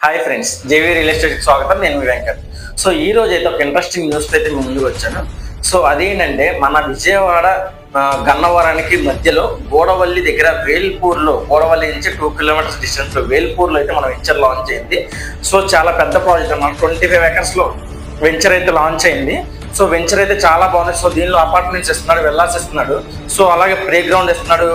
Hi friends, JV real ఎస్టేట్కి స్వాగతం. నేను మీ Venkat. So ఈ రోజు అయితే ఒక ఇంట్రెస్టింగ్ న్యూస్ అయితే మీ ముందుకు వచ్చాను. సో అదేంటంటే మన విజయవాడ గన్నవరానికి మధ్యలో గోడవల్లి దగ్గర వేల్పూర్లో, గోడవల్లి నుంచి 2 కిలోమీటర్స్ డిస్టెన్స్లో వేల్పూర్లో అయితే మన వెంచర్ లాంచ్ అయింది. సో చాలా పెద్ద ప్రాజెక్ట్ అన్నమాట. 25 acres వెంచర్ అయితే లాంచ్ అయింది. సో వెంచర్ అయితే చాలా బాగుంది. సో దీనిలో అపార్ట్మెంట్స్ ఇస్తున్నాడు, వెల్లాస్ ఇస్తున్నాడు, సో అలాగే ప్లే గ్రౌండ్ ఇస్తున్నాడు,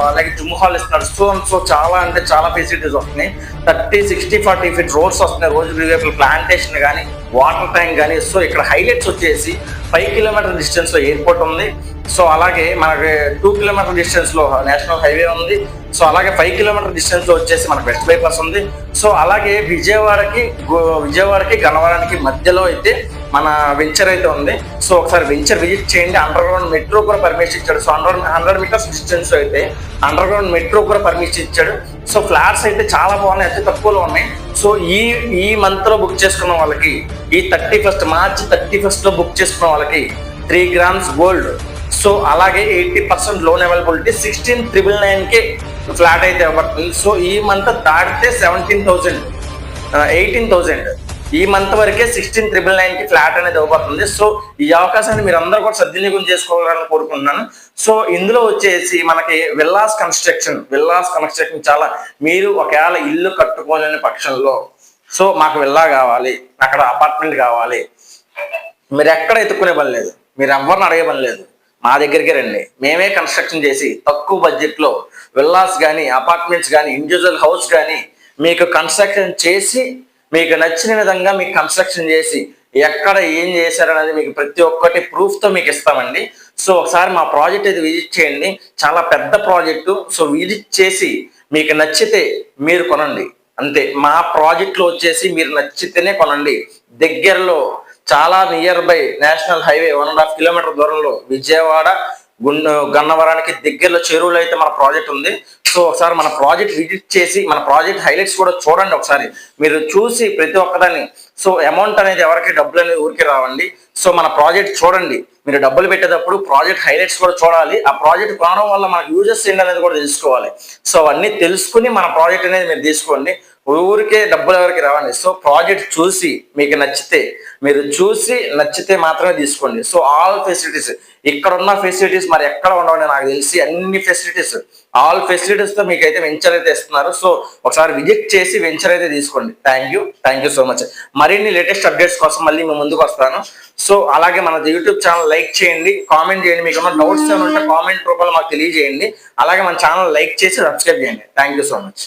అలాగే జిమ్ హాల్ ఇస్తున్నాడు. సో చాలా అంటే చాలా ఫెసిలిటీస్ వస్తున్నాయి. 30, 60, 40 feet రోడ్స్ వస్తున్నాయి. రోజు ప్లాంటేషన్ కానీ, వాటర్ ట్యాంక్ కానీ. సో ఇక్కడ హైలైట్స్ వచ్చేసి 5 కిలోమీటర్ డిస్టెన్స్లో ఎయిర్పోర్ట్ ఉంది. సో అలాగే మనకి 2 కిలోమీటర్ డిస్టెన్స్లో నేషనల్ హైవే ఉంది. సో అలాగే 5 కిలోమీటర్ డిస్టెన్స్లో వచ్చేసి మనకు వెస్ట్ బైపాస్ ఉంది. సో అలాగే విజయవాడకి గన్నవరానికి మధ్యలో అయితే మన వెంచర్ అయితే ఉంది. సో ఒకసారి వెంచర్ విజిట్ చేయండి. అండర్ గ్రౌండ్ మెట్రో కూడా పర్మిషన్ ఇచ్చాడు. సో 100 meters డిస్టెన్స్ అయితే అండర్ గ్రౌండ్ మెట్రో కూడా పర్మిషన్ ఇచ్చాడు. సో ఫ్లాట్స్ అయితే చాలా బాగున్నాయి, అతి తక్కువలో ఉన్నాయి. సో ఈ మంత్ లో బుక్ చేసుకున్న వాళ్ళకి, ఈ March 31st బుక్ చేసుకున్న వాళ్ళకి 3 grams గోల్డ్. సో అలాగే 80% లోన్ అవైలబిలిటీ, 16,999కే ఫ్లాట్ అయితే ఇవ్వబడుతుంది. సో ఈ మంత్ దాటితే 17,000, 18,000 ఈ మంత్ వరకే 16,999కి ఫ్లాట్ అనేది ఇవ్వబడుతుంది. సో ఈ అవకాశాన్ని మీరు అందరూ కూడా సద్వినియోగం చేసుకోవాలని కోరుకుంటున్నాను. సో ఇందులో వచ్చేసి మనకి విల్లాస్ కన్స్ట్రక్షన్ చాలా, మీరు ఒకవేళ ఇల్లు కట్టుకోలేని పక్షంలో, సో మాకు విల్లా కావాలి, అక్కడ అపార్ట్మెంట్ కావాలి, మీరు ఎక్కడ ఎత్తుకునే పని లేదు, మీరు ఎవరిని అడిగే పని లేదు, మా దగ్గరికి రండి. మేమే కన్స్ట్రక్షన్ చేసి తక్కువ బడ్జెట్లో విల్లాస్ కానీ, అపార్ట్మెంట్స్ కానీ, ఇండివిజువల్ హౌస్ కానీ మీకు కన్స్ట్రక్షన్ చేసి, మీకు నచ్చిన విధంగా మీకు కన్స్ట్రక్షన్ చేసి ఎక్కడ ఏం చేశారనేది మీకు ప్రతి ఒక్కటి ప్రూఫ్తో మీకు ఇస్తామండి. సో ఒకసారి మా ప్రాజెక్ట్ అయితే విజిట్ చేయండి. చాలా పెద్ద ప్రాజెక్టు. సో విజిట్ చేసి మీకు నచ్చితే మీరు కొనండి అంతే. మా ప్రాజెక్ట్లో వచ్చేసి మీరు నచ్చితేనే కొనండి. దగ్గరలో చాలా nearby national highway 1.5 kilometre దూరంలో విజయవాడ గన్నవరానికి దగ్గరలో చెరువులో అయితే మన ప్రాజెక్ట్ ఉంది. సో ఒకసారి మన ప్రాజెక్ట్ విజిట్ చేసి మన ప్రాజెక్ట్ హైలైట్స్ కూడా చూడండి. ఒకసారి మీరు చూసి ప్రతి ఒక్కదాన్ని, సో అమౌంట్ అనేది ఎవరికి డబ్బులు అనేది ఊరికి రావండి. సో మన ప్రాజెక్ట్ చూడండి. మీరు డబ్బులు పెట్టేటప్పుడు ప్రాజెక్ట్ హైలైట్స్ కూడా చూడాలి. ఆ ప్రాజెక్ట్ కొనడం వల్ల మనకు యూజెస్ ఏంటి అనేది కూడా తెలుసుకోవాలి. సో అవన్నీ తెలుసుకుని మన ప్రాజెక్ట్ అనేది మీరు తీసుకోండి. ఊరికే డబ్బులు ఎవరికి రావండి. సో ప్రాజెక్ట్ చూసి మీకు నచ్చితే మాత్రమే తీసుకోండి. సో ఆల్ ఫెసిలిటీస్, ఇక్కడ ఉన్న ఫెసిలిటీస్ మరి ఎక్కడ ఉండవండి. నాకు తెలిసి అన్ని ఫెసిలిటీస్, ఆల్ ఫెసిలిటీస్తో మీకైతే వెంచర్ అయితే ఇస్తున్నారు. సో ఒకసారి విజిట్ చేసి వెంచర్ అయితే తీసుకోండి. Thank you so much. మరిన్ని లేటెస్ట్ అప్డేట్స్ కోసం మళ్ళీ మేము ముందుకు వస్తాను. సో అలాగే మన యూట్యూబ్ ఛానల్ లైక్ చేయండి, కామెంట్ చేయండి. మీకు ఉన్న డౌట్స్ ఏమైనా ఉంటే కామెంట్ రూపంలో మాకు తెలియజేయండి. అలాగే మన ఛానల్ లైక్ చేసి సబ్స్క్రైబ్ చేయండి. Thank you so much.